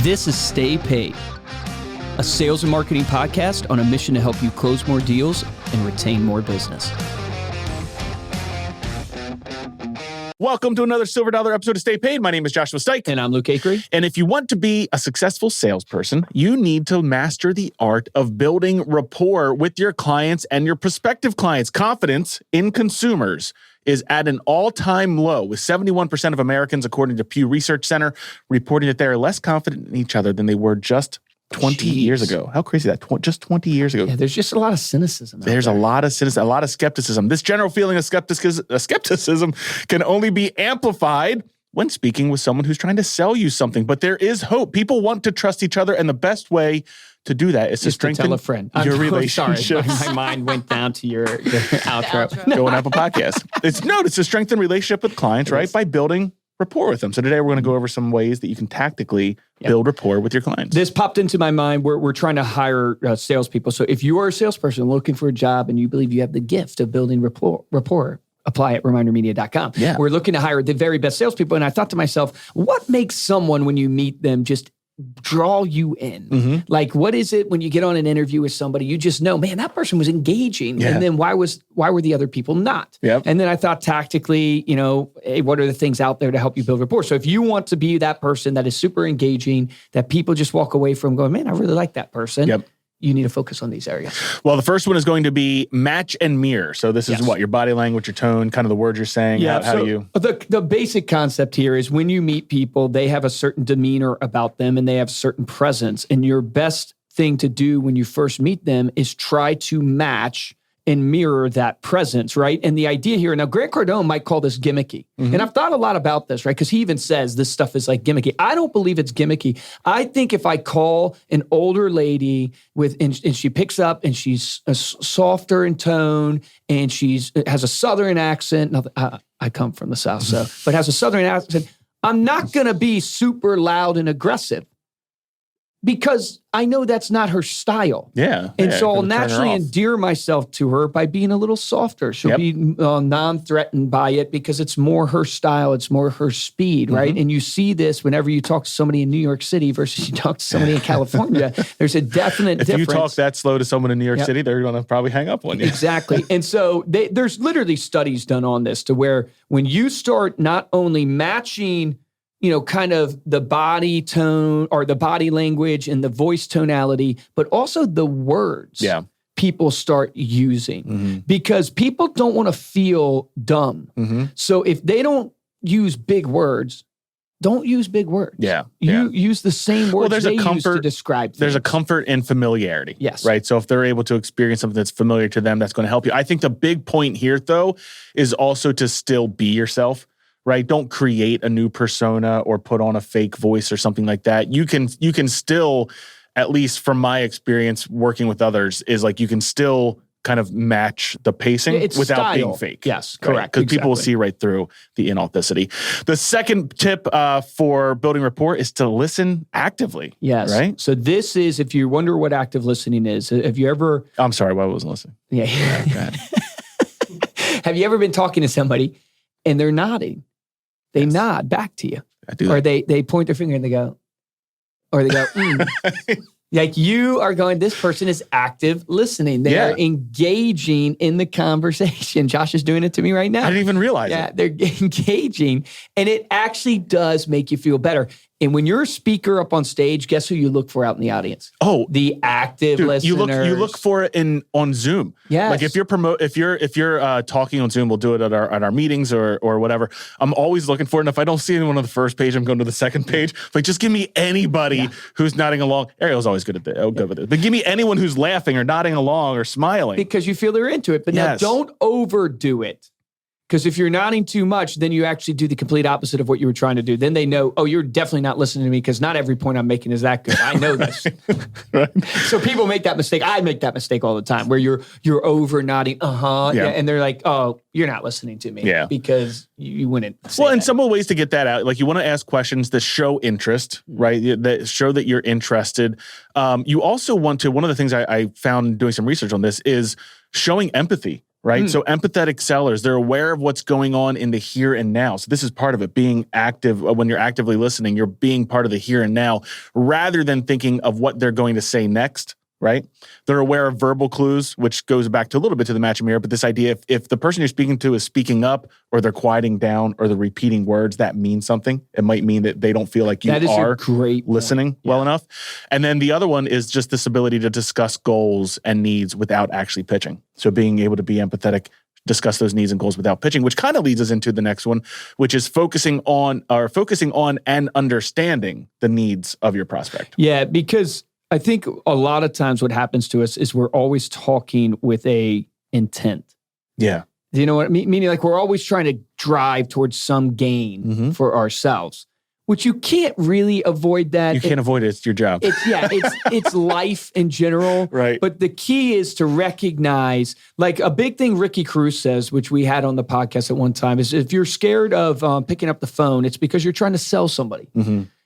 This is Stay Paid, a sales and marketing podcast on a mission to help you close more deals and retain more business. Welcome to another Silver Dollar episode of Stay Paid. My name is Joshua Stike. And I'm Luke Akery. And if you want to be a successful salesperson, you need to master the art of building rapport with your clients and your prospective clients. Confidence in consumers is at an all-time low, with 71% of Americans, according to Pew Research Center, reporting that they are less confident in each other than they were just 20 years ago. How crazy is that? Just 20 years ago. Yeah, there's just a lot of cynicism. There's a lot of cynicism, a lot of skepticism. This general feeling of skepticism can only be amplified when speaking with someone who's trying to sell you something. But there is hope. People want to trust each other, and the best way to do that is to strengthen tell a friend. your relationships. Sorry, my mind went down to your outro. Go on Apple Podcasts. It's to strengthen relationship with clients, right? By building rapport with them. So today we're going to go over some ways that you can tactically build rapport with your clients. This popped into my mind. We're trying to hire salespeople. So if you are a salesperson looking for a job and you believe you have the gift of building rapport, apply at remindermedia.com. Yeah. We're looking to hire the very best salespeople. And I thought to myself, what makes someone, when you meet them, just draw you in? Mm-hmm. Like, what is it when you get on an interview with somebody, you just know, man, that person was engaging. Yeah. And then why were the other people not? Yep. And then I thought tactically, hey, what are the things out there to help you build rapport? So if you want to be that person that is super engaging, that people just walk away from going, man, I really like that person. Yep. You need to focus on these areas. Well, the first one is going to be match and mirror. So this is what your body language, your tone, kind of the words you're saying. Yeah. How you. The basic concept here is when you meet people, they have a certain demeanor about them and they have a certain presence. And your best thing to do when you first meet them is try to match and mirror that presence, right? And the idea here, now Grant Cardone might call this gimmicky. Mm-hmm. And I've thought a lot about this, right? Because he even says this stuff is like gimmicky. I don't believe it's gimmicky. I think if I call an older lady and she picks up and she's softer in tone and has a Southern accent. Now, I come from the South, but has a Southern accent. I'm not going to be super loud and aggressive, because I know that's not her style. Yeah. And so I'll naturally endear myself to her by being a little softer. She'll be non-threatened by it because it's more her style. It's more her speed, right? And you see this whenever you talk to somebody in New York City versus you talk to somebody in California. There's a definite difference. If you talk that slow to someone in New York City, they're going to probably hang up on you. Exactly. And so there's literally studies done on this to where when you start not only matching kind of the body tone or the body language and the voice tonality, but also the words people start using, because people don't want to feel dumb. Mm-hmm. So if they don't use big words, don't use big words. Yeah. You use the same words they use to describe things. There's a comfort in familiarity. Yes. Right? So if they're able to experience something that's familiar to them, that's going to help you. I think the big point here, though, is also to still be yourself. Right? Don't create a new persona or put on a fake voice or something like that. You can still, at least from my experience working with others, is like you can still kind of match the pacing without being fake. Yes, correct. Because people will see right through the inauthenticity. The second tip for building rapport is to listen actively. Yes. Right? So this is, if you wonder what active listening is, have you ever... I'm sorry, why I wasn't listening. Yeah. Have you ever been talking to somebody and they're nodding? They nod back to you. I do. Or they point their finger and they go, Like you are going, this person is active listening. They are engaging in the conversation. Josh is doing it to me right now. I didn't even realize it. Yeah, they're engaging. And it actually does make you feel better. And when you're a speaker up on stage, guess who you look for out in the audience? Oh, the active listeners. You look for it on Zoom. Yes. Like if you're talking on Zoom, we'll do it at our meetings or whatever. I'm always looking for it. And if I don't see anyone on the first page, I'm going to the second page. Like just give me anybody who's nodding along. Ariel's always good with it. But give me anyone who's laughing or nodding along or smiling. Because you feel they're into it. But now don't overdo it. Because if you're nodding too much, then you actually do the complete opposite of what you were trying to do. Then they know, oh, you're definitely not listening to me because not every point I'm making is that good. I know this. Right. So people make that mistake. I make that mistake all the time where you're over nodding, and they're like, oh, you're not listening to me because you wouldn't say and some of the ways to get that out, like you want to ask questions that show interest, right? That show that you're interested. You also want to, one of the things I found doing some research on this is showing empathy. right? So empathetic sellers, they're aware of what's going on in the here and now. So this is part of it, being active. When you're actively listening, you're being part of the here and now rather than thinking of what they're going to say next, right? They're aware of verbal clues, which goes back to a little bit to the match and mirror, but this idea, if the person you're speaking to is speaking up or they're quieting down or they're repeating words, that means something. It might mean that they don't feel like you are listening well enough. And then the other one is just this ability to discuss goals and needs without actually pitching. So being able to be empathetic, discuss those needs and goals without pitching, which kind of leads us into the next one, which is focusing on and understanding the needs of your prospect. Yeah, because I think a lot of times what happens to us is we're always talking with a intent. Yeah. Do you know what I mean? Meaning like we're always trying to drive towards some gain for ourselves, which you can't really avoid that. You can't avoid it. It's your job. It's life in general. Right. But the key is to recognize, like a big thing Ricky Cruz says, which we had on the podcast at one time, is if you're scared of picking up the phone, it's because you're trying to sell somebody.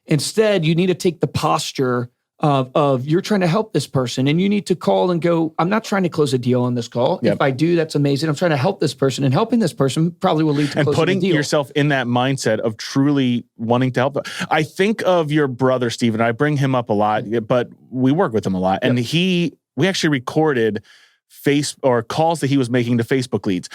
Instead, you need to take the posture of you're trying to help this person and you need to call and go, I'm not trying to close a deal on this call. If I do, that's amazing. I'm trying to help this person, and helping this person probably will lead to closing a deal. And putting yourself in that mindset of truly wanting to help. I think of your brother, Stephen. I bring him up a lot, but we work with him a lot. And we actually recorded calls that he was making to Facebook leads.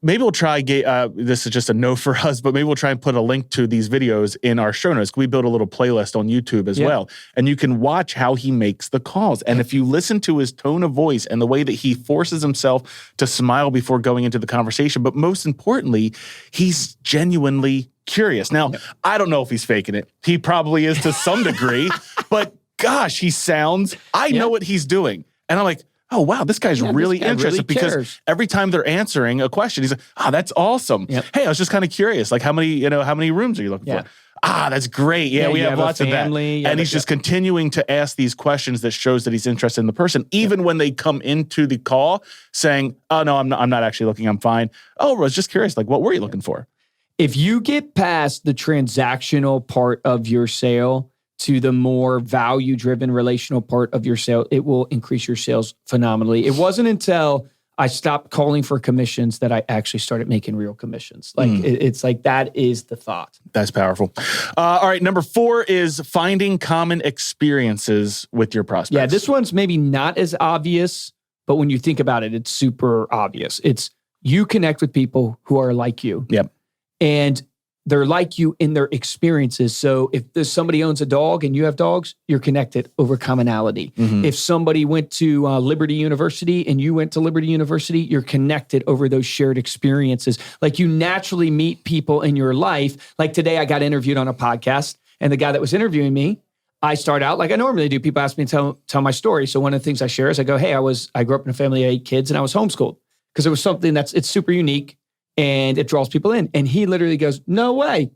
Maybe we'll try, this is just a no for us, but maybe we'll try and put a link to these videos in our show notes. We built a little playlist on YouTube as well. And you can watch how he makes the calls. And if you listen to his tone of voice and the way that he forces himself to smile before going into the conversation, but most importantly, he's genuinely curious. Now, I don't know if he's faking it. He probably is to some degree, but gosh, he sounds, I know what he's doing. And I'm like, oh, wow, this guy's really interested because every time they're answering a question, he's like, that's awesome. Hey, I was just kind of curious, like how many rooms are you looking for? That's great. Yeah, we have lots of that. And he's just continuing to ask these questions that shows that he's interested in the person, even when they come into the call saying, oh, no, I'm not actually looking, I'm fine. Oh, I was just curious, like what were you looking for? If you get past the transactional part of your sale to the more value-driven relational part of your sale, it will increase your sales phenomenally. It wasn't until I stopped calling for commissions that I actually started making real commissions. Like it's like that is the thought. That's powerful. All right, number 4 is finding common experiences with your prospects. Yeah, this one's maybe not as obvious, but when you think about it, it's super obvious. It's you connect with people who are like you. Yep. And they're like you in their experiences. So if there's somebody owns a dog and you have dogs, you're connected over commonality. If somebody went to Liberty University and you went to Liberty University, you're connected over those shared experiences. Like you naturally meet people in your life. Like today I got interviewed on a podcast and the guy that was interviewing me, I start out like I normally do. People ask me to tell my story. So one of the things I share is I go, hey, I grew up in a family of 8 kids and I was homeschooled because it was something it's super unique. And it draws people in. And he literally goes, no way.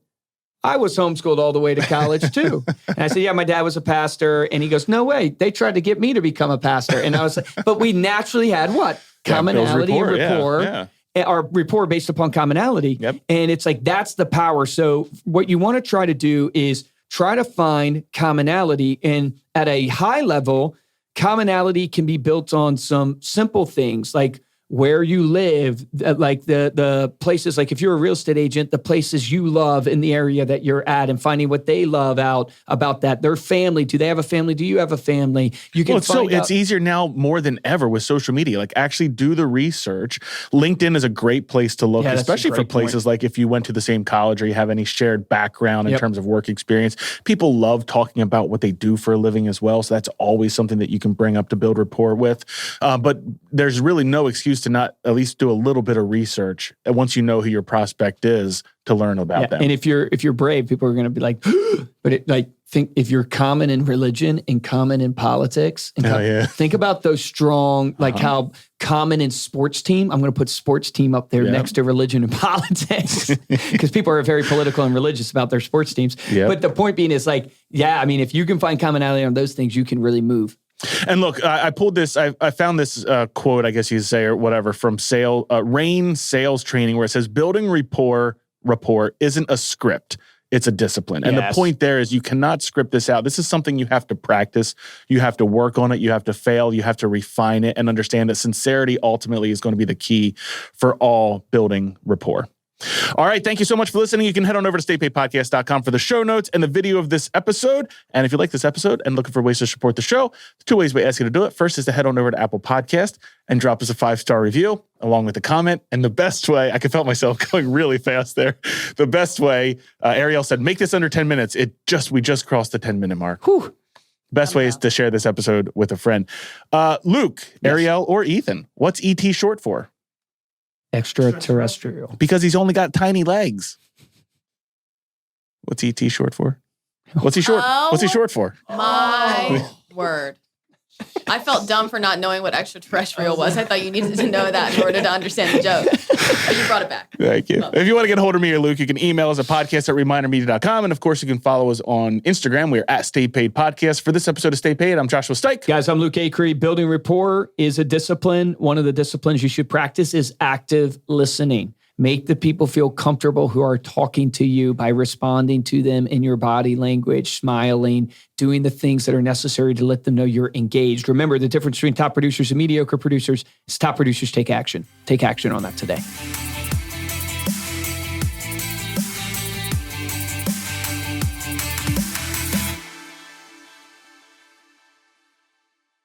I was homeschooled all the way to college too. And I said, yeah, my dad was a pastor. And he goes, no way. They tried to get me to become a pastor. And I was like, but we naturally had what? Commonality and rapport. Our rapport based upon commonality. And it's like, that's the power. So what you want to try to do is try to find commonality. And at a high level, commonality can be built on some simple things like where you live, like the places, like if you're a real estate agent, the places you love in the area that you're at and finding what they love about that. Their family, do they have a family? Do you have a family? You can it's easier now more than ever with social media. Like actually do the research. LinkedIn is a great place to look, especially for places like if you went to the same college or you have any shared background in terms of work experience. People love talking about what they do for a living as well. So that's always something that you can bring up to build rapport with. But there's really no excuse to not at least do a little bit of research once you know who your prospect is to learn about them. And if you're brave, people are going to be like, but think if you're common in religion and common in politics, and think about those strong, like how common in sports team. I'm going to put sports team up there next to religion and politics because people are very political and religious about their sports teams. But the point being is like, if you can find commonality on those things, you can really move. And look, I pulled this, I found this quote, I guess you could say, or whatever, from Rain Sales Training, where it says, building rapport isn't a script. It's a discipline. And the point there is you cannot script this out. This is something you have to practice. You have to work on it. You have to fail. You have to refine it and understand that sincerity ultimately is going to be the key for all building rapport. All right. Thank you so much for listening. You can head on over to staypaidpodcast.com for the show notes and the video of this episode. And if you like this episode and looking for ways to support the show, the 2 ways we ask you to do it. First is to head on over to Apple Podcast and drop us a 5-star review along with a comment. And the best way, I could felt myself going really fast there. The best way, Ariel said, make this under 10 minutes. We just crossed the 10-minute mark. Whew. Best way is to share this episode with a friend. Luke, Ariel, or Ethan, what's ET short for? Extraterrestrial. Because he's only got tiny legs. What's ET short for? What's he short? What's he short for? My word. I felt dumb for not knowing what extraterrestrial was. I thought you needed to know that in order to understand the joke. But you brought it back. Thank you. If you want to get a hold of me or Luke, you can email us at podcast@remindermedia.com. And of course, you can follow us on Instagram. We're at Stay Paid Podcast. For this episode of Stay Paid, I'm Joshua Stike. Guys, I'm Luke Acree. Building rapport is a discipline. One of the disciplines you should practice is active listening. Make the people feel comfortable who are talking to you by responding to them in your body language, smiling, doing the things that are necessary to let them know you're engaged. Remember, the difference between top producers and mediocre producers is top producers take action. Take action on that today.